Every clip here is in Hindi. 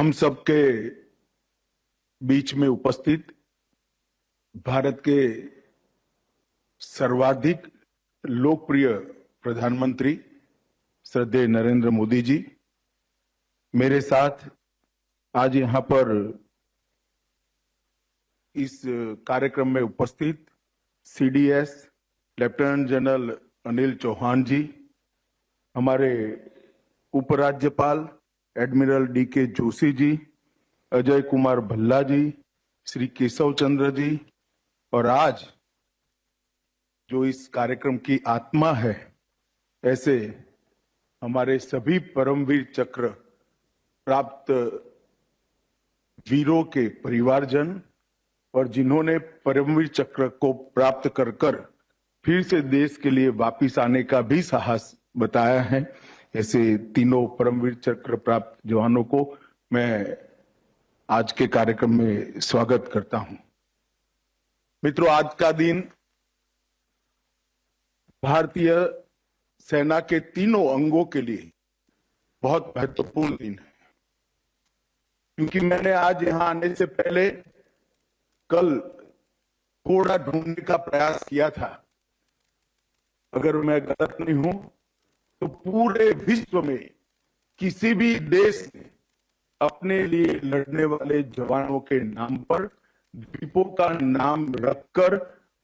हम सबके बीच में उपस्थित भारत के सर्वाधिक लोकप्रिय प्रधानमंत्री श्रद्धेय नरेंद्र मोदी जी, मेरे साथ आज यहां पर इस कार्यक्रम में उपस्थित CDS lieutenant general Anil Chauhan ji, हमारे उपराज्यपाल एडमिरल डीके जोशी जी, अजय कुमार भल्ला जी, श्री केशव चंद्र जी, और आज जो इस कार्यक्रम की आत्मा है, ऐसे हमारे सभी परमवीर चक्र प्राप्त वीरों के परिवारजन और जिन्होंने परमवीर चक्र को प्राप्त कर फिर से देश के लिए वापिस आने का भी साहस बताया है, ऐसे तीनों परमवीर चक्र प्राप्त जवानों को मैं आज के कार्यक्रम में स्वागत करता हूं। मित्रों, आज का दिन भारतीय सेना के तीनों अंगों के लिए बहुत महत्वपूर्ण दिन है, क्योंकि मैंने आज यहां आने से पहले कल कोड़ा ढूंढने का प्रयास किया था। अगर मैं गलत नहीं हूं तो पूरे विश्व में किसी भी देश ने अपने लिए लड़ने वाले जवानों के नाम पर द्वीपों का नाम रखकर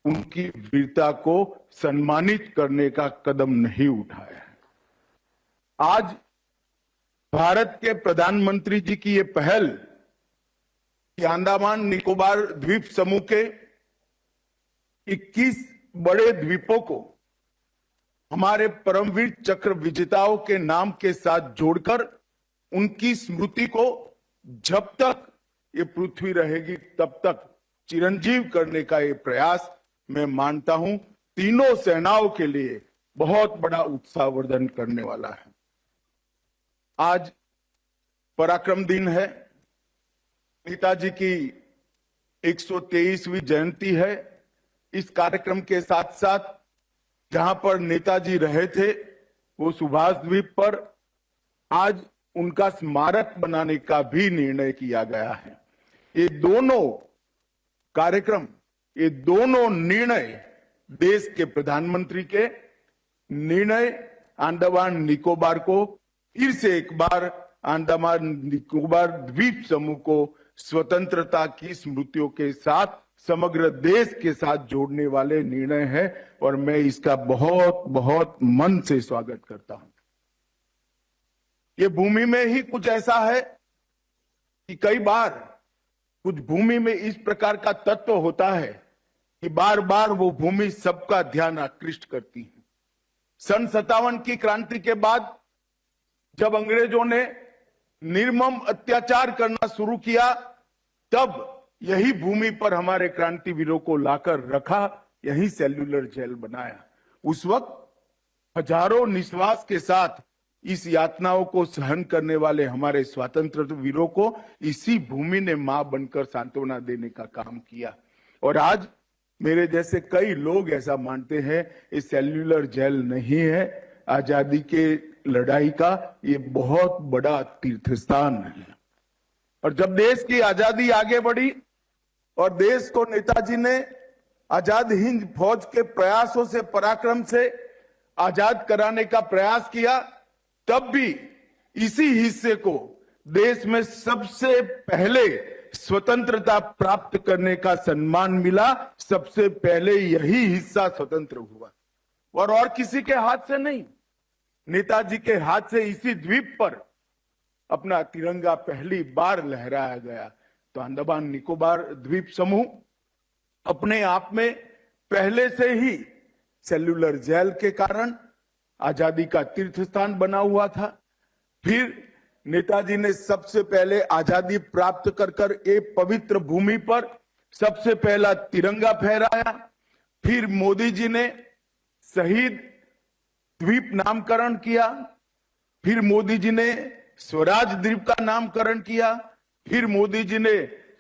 उनकी वीरता को सम्मानित करने का कदम नहीं उठाया है। आज भारत के प्रधानमंत्री जी की ये पहल कि अंडमान निकोबार द्वीप समूह के 21 बड़े द्वीपों को हमारे परमवीर चक्र विजेताओं के नाम के साथ जोड़कर उनकी स्मृति को जब तक ये पृथ्वी रहेगी तब तक चिरंजीव करने का ये प्रयास मैं मानता हूं तीनों सेनाओं के लिए बहुत बड़ा उत्साहवर्धन करने वाला है। आज पराक्रम दिन है, नेताजी की 123वीं जयंती है। इस कार्यक्रम के साथ साथ जहां पर नेताजी रहे थे वो सुभाष द्वीप पर आज उनका स्मारक बनाने का भी निर्णय किया गया है। ये दोनों कार्यक्रम, ये दोनों निर्णय देश के प्रधानमंत्री के निर्णय अंडमान निकोबार को फिर से एक बार अंडमान निकोबार द्वीप समूह को स्वतंत्रता की स्मृतियों के साथ समग्र देश के साथ जोड़ने वाले निर्णय है और मैं इसका बहुत बहुत मन से स्वागत करता हूं। ये भूमि में ही कुछ ऐसा है कि कई बार कुछ भूमि में इस प्रकार का तत्व होता है कि बार बार वो भूमि सबका ध्यान आकृष्ट करती है। सन 57 की क्रांति के बाद जब अंग्रेजों ने निर्मम अत्याचार करना शुरू किया, तब यही भूमि पर हमारे क्रांतिवीरों को लाकर रखा, यही सेल्यूलर जेल बनाया। उस वक्त हजारों निश्वास के साथ इस यातनाओं को सहन करने वाले हमारे स्वतंत्रता वीरों को इसी भूमि ने मां बनकर सांत्वना देने का काम किया। और आज मेरे जैसे कई लोग ऐसा मानते हैं ये सेल्यूलर जेल नहीं है, आजादी के लड़ाई का ये बहुत बड़ा तीर्थस्थान है। और जब देश की आजादी आगे बढ़ी और देश को नेताजी ने आजाद हिंद फौज के प्रयासों से, पराक्रम से आजाद कराने का प्रयास किया, तब भी इसी हिस्से को देश में सबसे पहले स्वतंत्रता प्राप्त करने का सम्मान मिला। सबसे पहले यही हिस्सा स्वतंत्र हुआ और किसी के हाथ से नहीं, नेताजी के हाथ से इसी द्वीप पर अपना तिरंगा पहली बार लहराया गया। तो अंडमान निकोबार द्वीप समूह अपने आप में पहले से ही सेल्यूलर जेल के कारण आजादी का तीर्थ स्थान बना हुआ था। फिर नेताजी ने सबसे पहले आजादी प्राप्त कर एक पवित्र भूमि पर सबसे पहला तिरंगा फहराया। फिर मोदी जी ने शहीद द्वीप नामकरण किया, फिर मोदी जी ने स्वराज द्वीप का नामकरण किया, फिर मोदी जी ने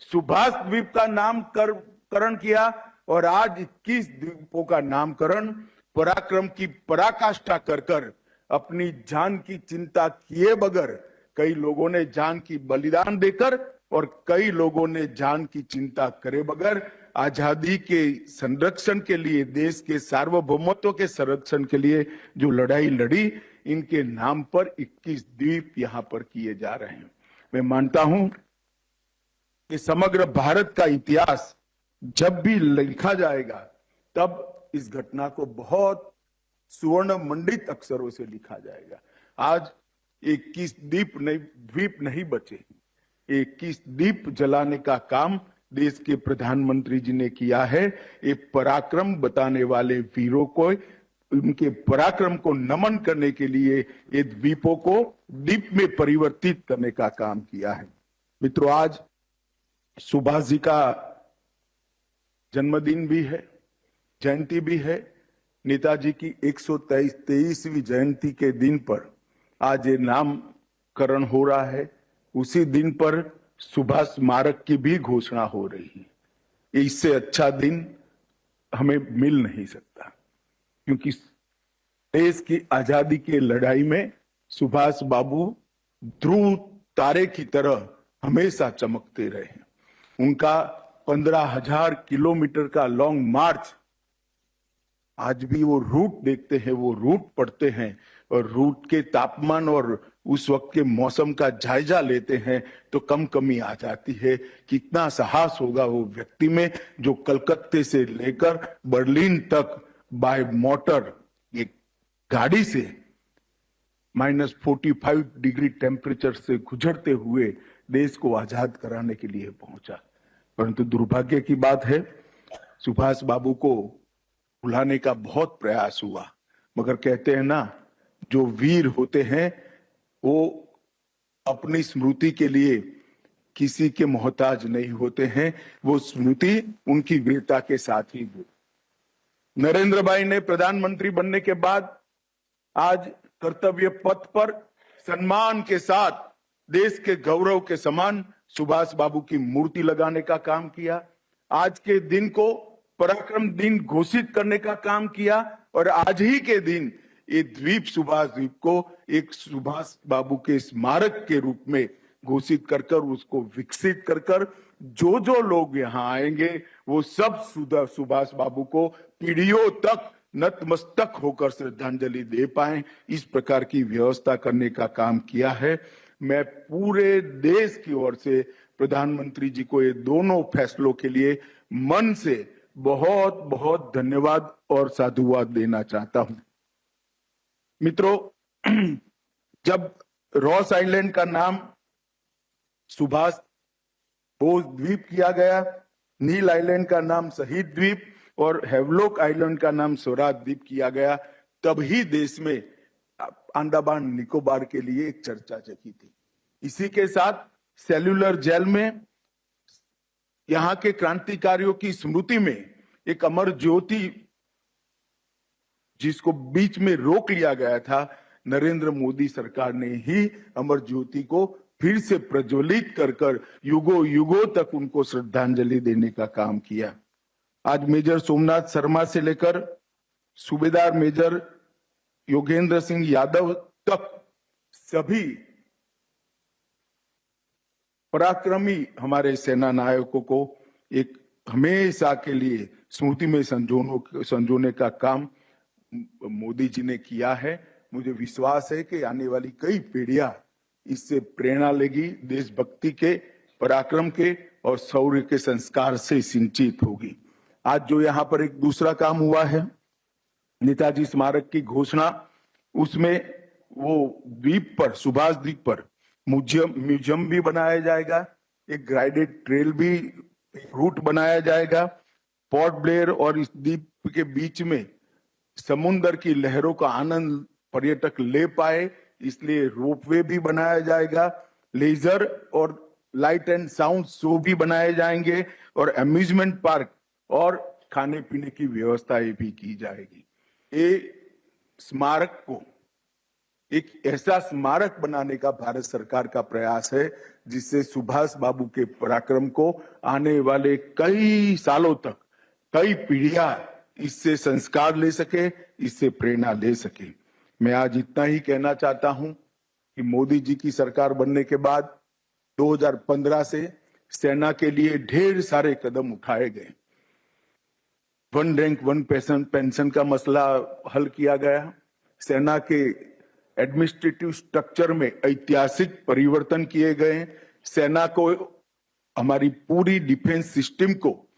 सुभाष द्वीप का नामकरण किया और आज 21 द्वीपों का नामकरण पराक्रम की पराकाष्ठा कर अपनी जान की चिंता किए बगैर कई लोगों ने जान की बलिदान देकर और कई लोगों ने जान की चिंता करे बगैर आजादी के संरक्षण के लिए, देश के सार्वभौमत्व के संरक्षण के लिए जो लड़ाई लड़ी, इनके नाम पर 21 द्वीप यहां पर किए जा रहे हैं। मैं मानता हूं कि समग्र भारत का इतिहास जब भी लिखा जाएगा तब इस घटना को बहुत सुवर्ण मंडित अक्षरों से लिखा जाएगा। आज 21 द्वीप नहीं बचे। 21 दीप जलाने का काम देश के प्रधानमंत्री जी ने किया है। एक पराक्रम बताने वाले वीरों को, उनके पराक्रम को नमन करने के लिए ये द्वीपों को दीप में परिवर्तित करने का काम किया है। मित्रों, आज सुभाष जी का जन्मदिन भी है, जयंती भी है। नेताजी की 123वीं जयंती के दिन पर आज ये नामकरण हो रहा है। उसी दिन पर सुभाष स्मारक की भी घोषणा हो रही है। इससे अच्छा दिन हमें मिल नहीं सकता, क्योंकि देश की आजादी की लड़ाई में सुभाष बाबू ध्रुव तारे की तरह हमेशा चमकते रहे। उनका 15,000 किलोमीटर का लॉन्ग मार्च, आज भी वो रूट देखते हैं, वो रूट पढ़ते हैं और रूट के तापमान और उस वक्त के मौसम का जायजा लेते हैं तो कम कमी आ जाती है। कितना साहस होगा वो व्यक्ति में जो कलकत्ते से लेकर बर्लिन तक बाय मोटर एक गाड़ी से -45 डिग्री टेम्परेचर से गुजरते हुए देश को आजाद कराने के लिए पहुंचा। परंतु दुर्भाग्य की बात है, सुभाष बाबू को भुलाने का बहुत प्रयास हुआ, मगर कहते हैं ना, जो वीर होते हैं वो अपनी स्मृति के लिए किसी के मोहताज नहीं होते हैं। वो स्मृति उनकी वीरता के साथ ही हुई। नरेंद्र भाई ने प्रधानमंत्री बनने के बाद आज कर्तव्य पथ पर सम्मान के साथ देश के गौरव के समान सुभाष बाबू की मूर्ति लगाने का काम किया। आज के दिन को पराक्रम दिन घोषित करने का काम किया और आज ही के दिन ये द्वीप, सुभाष द्वीप को एक सुभाष बाबू के स्मारक के रूप में घोषित कर उसको विकसित कर जो जो लोग यहाँ आएंगे वो सब सुभाष बाबू को पीढ़ियों तक नतमस्तक होकर श्रद्धांजलि दे पाए, इस प्रकार की व्यवस्था करने का काम किया है। मैं पूरे देश की ओर से प्रधानमंत्री जी को ये दोनों फैसलों के लिए मन से बहुत बहुत धन्यवाद और साधुवाद देना चाहता हूं। मित्रों, जब रॉस आइलैंड का नाम सुभाष बोस द्वीप किया गया, नील आइलैंड का नाम शहीद द्वीप और हेवलॉक आइलैंड का नाम स्वराज द्वीप किया गया, तब ही देश में अंडमान निकोबार के लिए एक चर्चा जगी थी। इसी के साथ सेल्यूलर जेल में यहाँ के क्रांतिकारियों की स्मृति में एक अमर ज्योति, जिसको बीच में रोक लिया गया था, नरेंद्र मोदी सरकार ने ही अमर ज्योति को फिर से प्रज्वलित कर युगों युगों तक उनको श्रद्धांजलि देने का काम किया। आज मेजर सोमनाथ शर्मा से लेकर सूबेदार मेजर योगेंद्र सिंह यादव तक सभी पराक्रमी हमारे सेना नायकों को एक हमेशा के लिए स्मृति में संजोने का काम मोदी जी ने किया है। मुझे विश्वास है कि आने वाली कई पीढ़ियां इससे प्रेरणा लेगी, देशभक्ति के, पराक्रम के और शौर्य के संस्कार से सिंचित होगी। आज जो यहाँ पर एक दूसरा काम हुआ है, नेताजी स्मारक की घोषणा, उसमें वो द्वीप पर, सुभाष द्वीप पर म्यूजियम भी बनाया जाएगा, एक गाइडेड ट्रेल भी, रूट बनाया जाएगा। पोर्ट ब्लेयर और इस द्वीप के बीच में समुद्र की लहरों का आनंद पर्यटक ले पाए, इसलिए रोपवे भी बनाया जाएगा। लेजर और लाइट एंड साउंड शो भी बनाए जाएंगे और अम्यूजमेंट पार्क और खाने पीने की व्यवस्थाएं भी की जाएगी। ये स्मारक को एक ऐसा स्मारक बनाने का भारत सरकार का प्रयास है जिससे सुभाष बाबू के पराक्रम को आने वाले कई सालों तक, कई पीढ़ियां इससे संस्कार ले सके, इससे प्रेरणा ले सके। मैं आज इतना ही कहना चाहता हूं कि मोदी जी की सरकार बनने के बाद 2015 से सेना के लिए ढेर सारे कदम उठाए गए। वन रैंक वन पेंशन का मसला हल किया गया। सेना के एडमिनिस्ट्रेटिव स्ट्रक्चर में ऐतिहासिक परिवर्तन किए गए। सेना को, हमारी पूरी डिफेंस सिस्टम को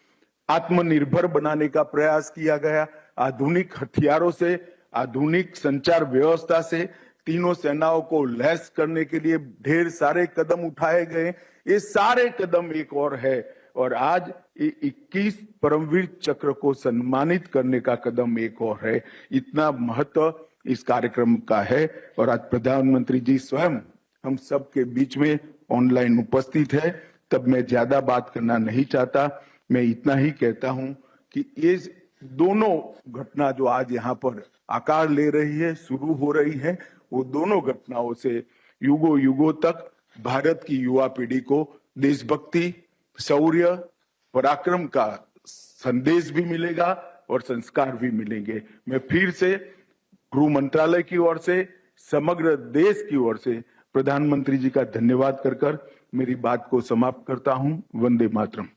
आत्मनिर्भर बनाने का प्रयास किया गया। आधुनिक हथियारों से, आधुनिक संचार व्यवस्था से तीनों सेनाओं को लैस करने के लिए ढेर सारे कदम उठाए गए। ये सारे कदम एक और है, और आज 21 परमवीर चक्र को सम्मानित करने का कदम एक और है। इतना महत्व इस कार्यक्रम का है, और आज प्रधानमंत्री जी स्वयं हम सबके बीच में ऑनलाइन उपस्थित है। तब मैं ज्यादा बात करना नहीं चाहता, मैं इतना ही कहता हूं कि ये दोनों घटना जो आज यहाँ पर आकार ले रही है, शुरू हो रही है, वो दोनों घटनाओं से युगों युगों तक भारत की युवा पीढ़ी को देशभक्ति, शौर्य, पराक्रम का संदेश भी मिलेगा और संस्कार भी मिलेंगे। मैं फिर से गृह मंत्रालय की ओर से, समग्र देश की ओर से प्रधानमंत्री जी का धन्यवाद कर मेरी बात को समाप्त करता हूं। वंदे मातरम।